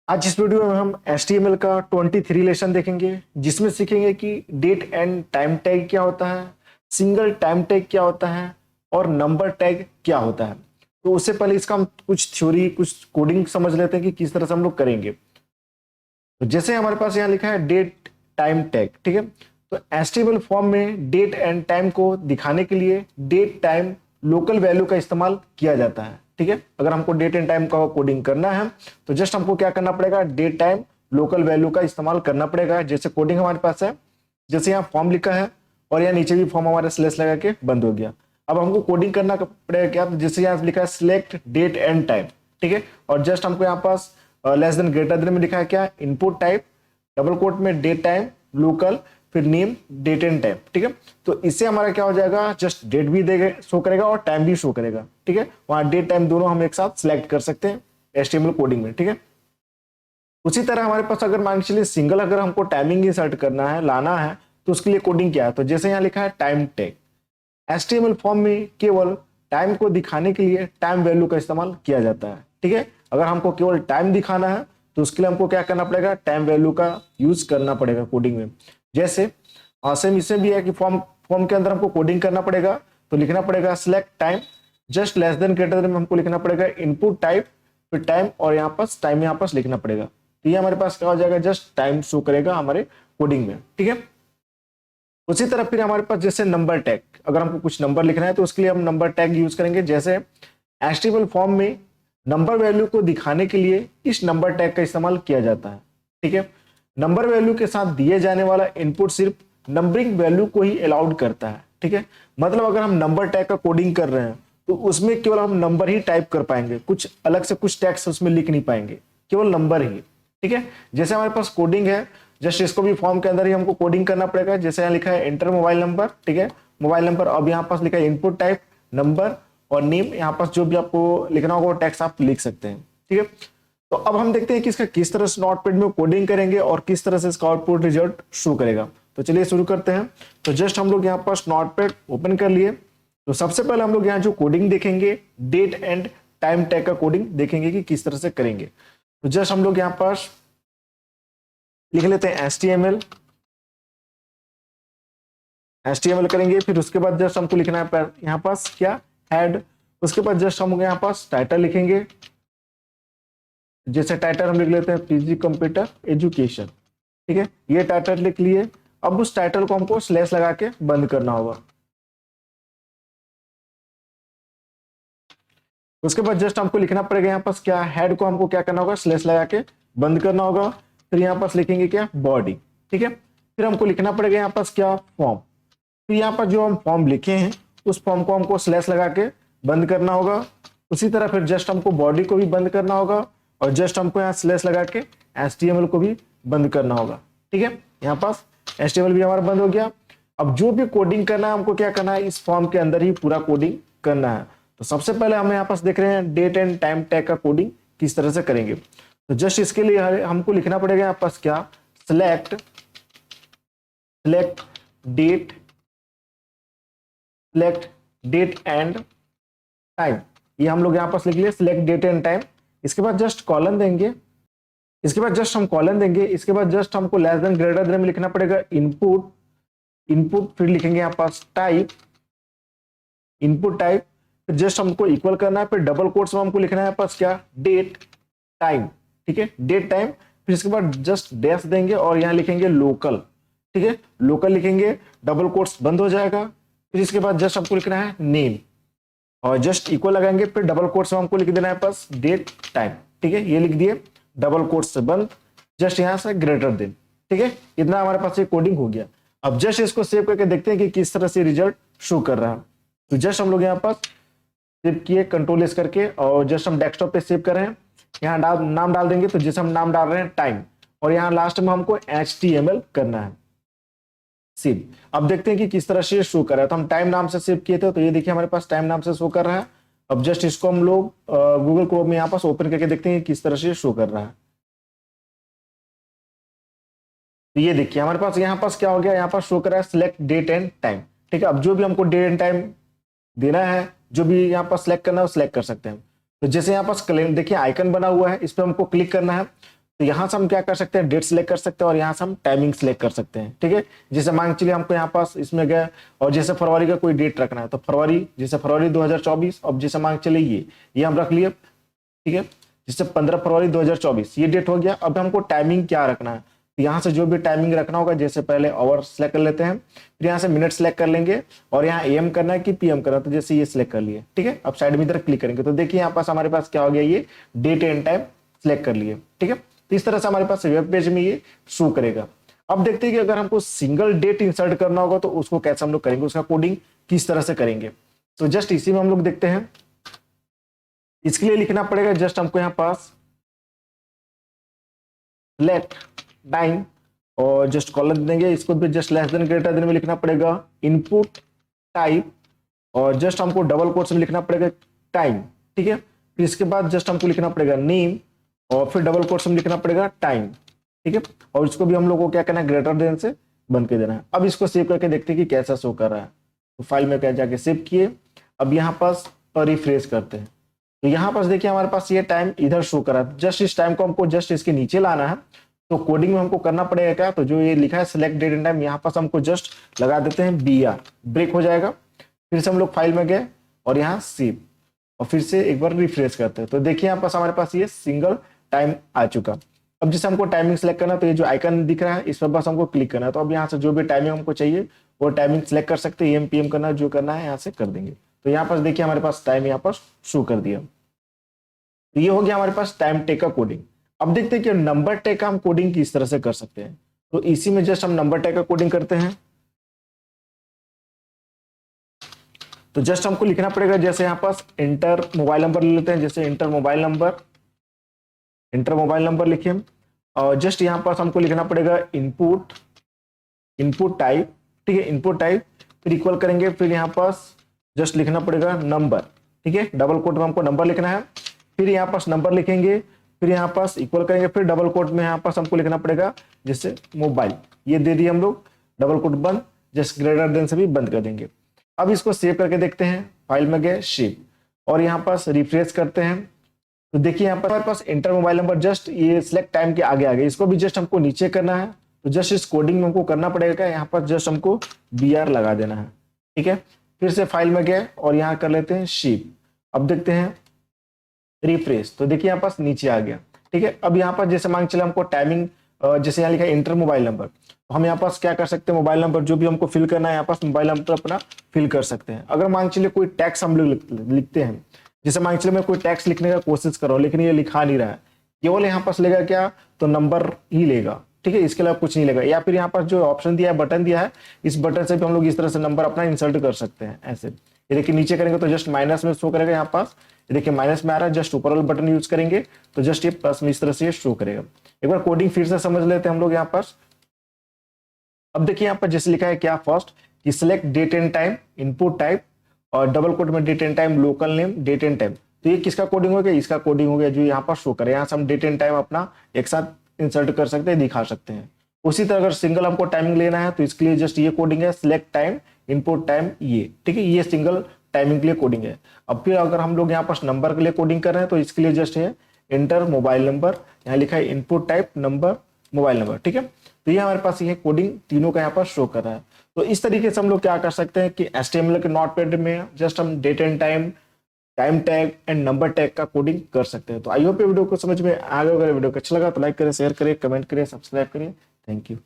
आज इस वीडियो में हम HTML का 23 लेसन देखेंगे, जिसमें सीखेंगे कि डेट एंड टाइम टैग क्या होता है, सिंगल टाइम टैग क्या होता है और नंबर टैग क्या होता है। तो उससे पहले इसका हम कुछ थ्योरी, कुछ कोडिंग समझ लेते हैं कि किस तरह से हम लोग करेंगे। तो जैसे हमारे पास यहाँ लिखा है डेट टाइम टैग, ठीक है। तो HTML फॉर्म में डेट एंड टाइम को दिखाने के लिए डेट टाइम लोकल वैल्यू का इस्तेमाल किया जाता है, ठीक है। अगर हमको डेट एंड टाइम का कोडिंग करना है तो जस्ट हमको क्या करना पड़ेगा, डेट टाइम लोकल वैल्यू का इस्तेमाल करना पड़ेगा। जैसे कोडिंग हमारे पास है, जैसे यहाँ फॉर्म लिखा है और यहाँ नीचे भी फॉर्म हमारा स्लेस लगा के बंद हो गया। अब हमको कोडिंग करना पड़ेगा क्या, जैसे यहाँ लिखा है सिलेक्ट डेट एंड टाइम, ठीक है। और जस्ट हमको यहाँ पास लेस देन ग्रेटर देन में लिखा है क्या, इनपुट टाइप डबल कोट में डेट टाइम लोकल फिर नेम डेट एंड टाइम, ठीक है। तो इससे हमारा क्या हो जाएगा, जस्ट डेट भी देगा शो करेगा और टाइम भी शो करेगा, ठीक है। वहां डेट टाइम दोनों हम एक साथ सिलेक्ट कर सकते हैं HTML कोडिंग में, ठीक है। उसी तरह हमारे पास अगर मान के चलिए सिंगल अगर हमको टाइमिंग इंसर्ट करना है, लाना है, तो उसके लिए कोडिंग क्या है। तो जैसे यहाँ लिखा है टाइम टैग, HTML फॉर्म में केवल टाइम को दिखाने के लिए टाइम वैल्यू का इस्तेमाल किया जाता है, ठीक है। अगर हमको केवल टाइम दिखाना है तो उसके लिए हमको क्या करना पड़ेगा, टाइम वैल्यू का यूज करना पड़ेगा कोडिंग में। जैसे सेम इसमें भी है कि फॉर्म के अंदर हमको कोडिंग करना पड़ेगा, तो लिखना पड़ेगा select time just less than greater than में हमको लिखना पड़ेगा इनपुट टाइप फिर टाइम और यहाँ पास टाइम यहाँ पास लिखना पड़ेगा। तो ये हमारे पास क्या हो जाएगा, जस्ट टाइम शो करेगा हमारे कोडिंग में, ठीक है। उसी तरह फिर हमारे पास जैसे नंबर टैग, अगर हमको कुछ नंबर लिखना है तो उसके लिए हम नंबर टैग यूज करेंगे। जैसे HTML फॉर्म में नंबर वैल्यू को दिखाने के लिए इस नंबर टैग का इस्तेमाल किया जाता है, ठीक है। नंबर वैल्यू के साथ दिए जाने वाला इनपुट सिर्फ नंबरिंग वैल्यू को ही अलाउड करता है, ठीक है। मतलब अगर हम नंबर टैग का कोडिंग कर रहे हैं तो उसमें केवल हम नंबर ही टाइप कर पाएंगे, कुछ अलग से कुछ टैग्स उसमें लिख नहीं पाएंगे, केवल नंबर ही, ठीक है। जैसे हमारे पास कोडिंग है, जस्ट इसको भी फॉर्म के अंदर ही हमको कोडिंग करना पड़ेगा। जैसे यहाँ लिखा है एंटर मोबाइल नंबर, ठीक है, मोबाइल नंबर। अब यहाँ पास लिखा है इनपुट टाइप नंबर और नेम, यहाँ पास जो भी आपको लिखना होगा वो टेक्स्ट आप लिख सकते हैं, ठीक है। तो अब हम देखते हैं कि इसका किस तरह से नोटपैड में कोडिंग करेंगे और किस तरह से इसका आउटपुट रिजल्ट शो करेगा। तो चलिए शुरू करते हैं। तो जस्ट हम लोग यहाँ पास नोटपैड ओपन कर लिए। तो सबसे पहले हम लोग यहाँ जो कोडिंग देखेंगे, डेट एंड टाइम टैग का कोडिंग देखेंगे कि किस तरह से करेंगे। तो जस्ट हम लोग यहाँ पास लिख लेते हैं HTML करेंगे। फिर उसके बाद जस्ट हमको लिखना है यहाँ पास क्या, हेड। उसके बाद जस्ट हम यहाँ पास टाइटल लिखेंगे। जैसे टाइटल हम लिख लेते हैं PG कंप्यूटर एजुकेशन, ठीक है, ये टाइटल लिख लिए। अब उस टाइटल को हमको स्लैश लगा के बंद करना होगा। उसके बाद जस्ट हमको लिखना पड़ेगा यहाँ पास क्या, हेड को हमको क्या करना होगा, स्लैश लगा के बंद करना होगा। फिर यहाँ पास लिखेंगे क्या, बॉडी, ठीक है। फिर हमको लिखना पड़ेगा यहाँ पास क्या, फॉर्म। फिर यहाँ पर जो हम फॉर्म लिखे हैं उस फॉर्म को हमको स्लैश लगा के बंद करना होगा। उसी तरह फिर जस्ट हमको बॉडी को भी बंद करना होगा और जस्ट हमको यहाँ स्लैश लगा के HTML को भी बंद करना होगा, ठीक है। यहाँ पास HTML भी हमारा बंद हो गया। अब जो भी कोडिंग करना है हमको क्या करना है, इस फॉर्म के अंदर ही पूरा कोडिंग करना है। तो सबसे पहले हम यहाँ पास देख रहे हैं डेट एंड टाइम टैग का कोडिंग किस तरह से करेंगे। तो जस्ट इसके लिए हमको लिखना पड़ेगा यहाँ पास क्या, सिलेक्ट डेट एंड टाइम। ये हम लोग यहाँ पास लिख लिए सिलेक्ट डेट एंड टाइम। इसके बाद जस्ट कॉलन देंगे। इसके बाद जस्ट हम कॉलन देंगे। इसके बाद जस्ट हमको लेस देन ग्रेटर देन में लिखना पड़ेगा इनपुट फिर लिखेंगे यहाँ पास टाइप, इनपुट टाइप। फिर जस्ट हमको इक्वल करना है। फिर डबल कोट्स में हमको लिखना है पास क्या, डेट टाइम, ठीक है, डेट टाइम। फिर इसके बाद जस्ट डैश देंगे और यहाँ लिखेंगे लोकल, ठीक है, लोकल लिखेंगे, डबल कोट्स बंद हो जाएगा। फिर इसके बाद जस्ट हमको लिखना है नेम और जस्ट इक्वल लगाएंगे। फिर डबल कोट्स में हमको लिख देना है पास डेट टाइम, ठीक है, ये लिख दिए, डबल कोट्स से बंद, जस्ट यहाँ से ग्रेटर देन, ठीक है। इतना हमारे पास ये कोडिंग हो गया। अब जस्ट इसको सेव करके देखते हैं कि किस तरह से रिजल्ट शो कर रहा है। तो जस्ट हम लोग यहाँ पास सेव किए कंट्रोल S करके और जस्ट हम डेस्कटॉप पे सेव कर रहे हैं। यहाँ नाम डाल देंगे। तो जैसे हम नाम डाल रहे हैं टाइम और यहाँ लास्ट में हमको HTML करना है सेव। अब देखते हैं कि किस तरह से शो कर रहा है। तो हम टाइम नाम से सेव किए थे, तो ये देखिए हमारे पास टाइम नाम से शो कर रहा है। अब जस्ट इसको हम लोग गूगल क्रोम में यहाँ पास ओपन करके देखते हैं किस तरह से शो कर रहा है। तो ये देखिए हमारे पास यहाँ पास क्या हो गया, यहाँ पास शो कर रहा है सिलेक्ट डेट एंड टाइम, ठीक है। अब जो भी हमको डेट एंड टाइम देना है, जो भी यहाँ पास सिलेक्ट करना है वो सिलेक्ट कर सकते हैं। तो जैसे यहाँ पास देखिए आइकन बना हुआ है, इस पर हमको क्लिक करना है। तो यहाँ से हम क्या कर सकते हैं, डेट सिलेक्ट कर सकते हैं और यहाँ से हम टाइमिंग सिलेक्ट कर सकते हैं। ठीक है, जैसे मान चलिए हमको यहाँ पास इसमें गए और जैसे फरवरी का कोई डेट रखना है तो फरवरी, जैसे फरवरी 2024, अब जैसे मान चलिए ये हम रख लिए। ठीक है, जैसे 15 फरवरी 2024 ये डेट हो गया। अब हमको टाइमिंग क्या रखना है, तो यहाँ से जो भी टाइमिंग रखना होगा, जैसे पहले आवर सेलेक्ट कर लेते हैं, फिर यहाँ से मिनट सेलेक्ट कर लेंगे और यहाँ एम करना है कि पीएम करना है, तो जैसे ये सिलेक्ट कर लिए। ठीक है, अब साइड में इधर क्लिक करेंगे तो देखिए यहाँ पास हमारे पास क्या हो गया, ये डेट एंड टाइम सिलेक्ट कर लिए। ठीक है, तो इस तरह से हमारे पास वेब पेज में ये शो करेगा। अब देखते हैं कि अगर हमको सिंगल डेट इंसर्ट करना होगा तो उसको कैसे हम लोग करेंगे, उसका कोडिंग किस तरह से करेंगे। तो जस्ट इसी में हम लोग देखते हैं। इसके लिए लिखना पड़ेगा जस्ट हमको यहाँ पास लेट टाइम और जस्ट कॉलम देंगे, इसको भी just less than greater than में लिखना पड़ेगा इनपुट टाइप और जस्ट हमको डबल कोट्स में लिखना पड़ेगा टाइम। ठीक है, फिर इसके बाद जस्ट हमको लिखना पड़ेगा नेम और फिर डबल कोट्स में लिखना पड़ेगा टाइम। ठीक है, और इसको भी हम लोग को क्या करना है, ग्रेटर देन से बंद कर देना है। अब इसको सेव करके देखते हैं कि कैसा शो कर रहा है। तो फाइल में क्या जाके सेव किए, अब यहाँ पास रिफ्रेश करते हैं तो यहाँ पास देखिए हमारे पास ये टाइम इधर शो कर रहा है। जस्ट इस टाइम को हमको जस्ट इसके नीचे लाना है, तो कोडिंग में हमको करना पड़ेगा क्या, तो जो ये लिखा है सिलेक्ट डेट एंड टाइम, यहाँ पास हमको जस्ट लगा देते हैं BR, ब्रेक हो जाएगा। फिर से हम लोग फाइल में गए और यहाँ सेव और फिर से एक बार रिफ्रेश करते हैं तो देखिए यहाँ पास हमारे पास ये सिंगल टाइम आ चुका। अब जैसे हमको टाइमिंग सेलेक्ट करना, तो ये जो आइकन दिख रहा है इस पर बस हमको क्लिक करना है। तो अब यहाँ से जो भी टाइमिंग हमको चाहिए वो टाइमिंग सेलेक्ट कर सकते हैं, AM PM करना जो करना है यहाँ से कर देंगे। तो यहाँ पास देखिए हमारे पास टाइम यहाँ पास शो कर दिया। तो ये हो गया हमारे पास टाइम टैग का कोडिंग। अब देखते हैं कि नंबर टैग का हम कोडिंग किस तरह से कर सकते हैं। तो इसी में जस्ट हम नंबर टैग का कोडिंग करते हैं। तो जस्ट हमको लिखना पड़ेगा, जैसे यहाँ पास इंटर मोबाइल नंबर ले लेते हैं, जैसे इंटर मोबाइल नंबर लिखिए और जस्ट यहाँ पास हमको लिखना पड़ेगा इनपुट टाइप। ठीक है, इनपुट टाइप फिर इक्वल करेंगे, फिर यहाँ पास जस्ट लिखना पड़ेगा नंबर। ठीक है, डबल कोट में हमको नंबर लिखना है, फिर यहाँ पास नंबर लिखेंगे, फिर यहाँ पास इक्वल करेंगे, फिर डबल कोट में यहाँ पास हमको लिखना पड़ेगा जैसे मोबाइल, ये दे दिए हम लोग, डबल कोट बंद, जस्ट ग्रेटर देन से भी बंद कर देंगे। अब इसको सेव करके देखते हैं, फाइल में गए सेव और यहाँ पास रिफ्रेश करते हैं तो देखिए यहाँ पर हमारे पास इंटर मोबाइल नंबर जस्ट ये सिलेक्ट टाइम के आगे इसको भी जस्ट हमको नीचे करना है। तो जस्ट इस कोडिंग में हमको करना पड़ेगा, यहाँ पर जस्ट हमको BR लगा देना है। ठीक है, फिर से फाइल में गए और यहाँ कर लेते हैं सेव। अब देखते हैं रिफ्रेश, तो देखिए यहाँ पास नीचे आ गया। ठीक है, अब यहाँ पर जैसे मान चले हमको टाइमिंग, जैसे यहाँ लिखा है इंटर मोबाइल नंबर, तो हम यहाँ पास क्या कर सकते हैं, मोबाइल नंबर जो भी हमको फिल करना है यहाँ पास मोबाइल नंबर अपना फिल कर सकते हैं। अगर मान चलिए कोई टैक्स हम लोग लिखते हैं, जैसे मान चलिए मैं कोई टैक्स लिखने का कोशिश कर रहा हूँ लेकिन ये लिखा नहीं रहा है, केवल यहाँ पास लेगा क्या, तो नंबर ही लेगा। ठीक है, इसके अलावा कुछ नहीं लेगा। या फिर यहाँ पास जो ऑप्शन दिया है, बटन दिया है, इस बटन से भी हम लोग इस तरह से नंबर अपना इंसर्ट कर सकते हैं ऐसे। ये देखिए नीचे करेंगे तो जस्ट माइनस में शो करेगा, यहाँ पास ये देखिए माइनस में आ रहा है, जस्ट ऊपर वाला बटन यूज करेंगे तो जस्ट ये प्लस में इस तरह से शो करेगा। एक बार कोडिंग फिर से समझ लेते हैं हम लोग यहाँ पास। अब देखिए यहाँ पर जैसे लिखा है क्या, फर्स्ट कि select date and time input type और डबल कोट में date and time local name date and time, तो ये किसका कोडिंग हो गया, इसका कोडिंग हो गया जो यहाँ पर शो करे। यहाँ से हम डेट एंड टाइम अपना एक साथ इंसर्ट कर सकते हैं, दिखा सकते हैं। उसी तरह अगर सिंगल हमको टाइमिंग लेना है तो इसके लिए जस्ट ये कोडिंग है, सिलेक्ट टाइम इनपुट टाइम ये। ठीक है, ये सिंगल टाइमिंग के लिए कोडिंग है। अब फिर अगर हम लोग यहाँ पास नंबर के लिए कोडिंग कर रहे हैं तो इसके लिए जस्ट है इंटर मोबाइल नंबर, यहाँ लिखा है input type number mobile number. ठीक है, तो ये हमारे पास ये कोडिंग तीनों का यहाँ पर शो कर रहा है। तो इस तरीके से हम लोग क्या कर सकते हैं कि HTML के नोटपैड में जस्ट हम date and time, time tag and number tag का कोडिंग कर सकते हैं। तो आई होप ये वीडियो को समझ में आ गया। अगर वीडियो को अच्छा लगा तो लाइक करें, शेयर करें, कमेंट करें, सब्सक्राइब करें। Thank you.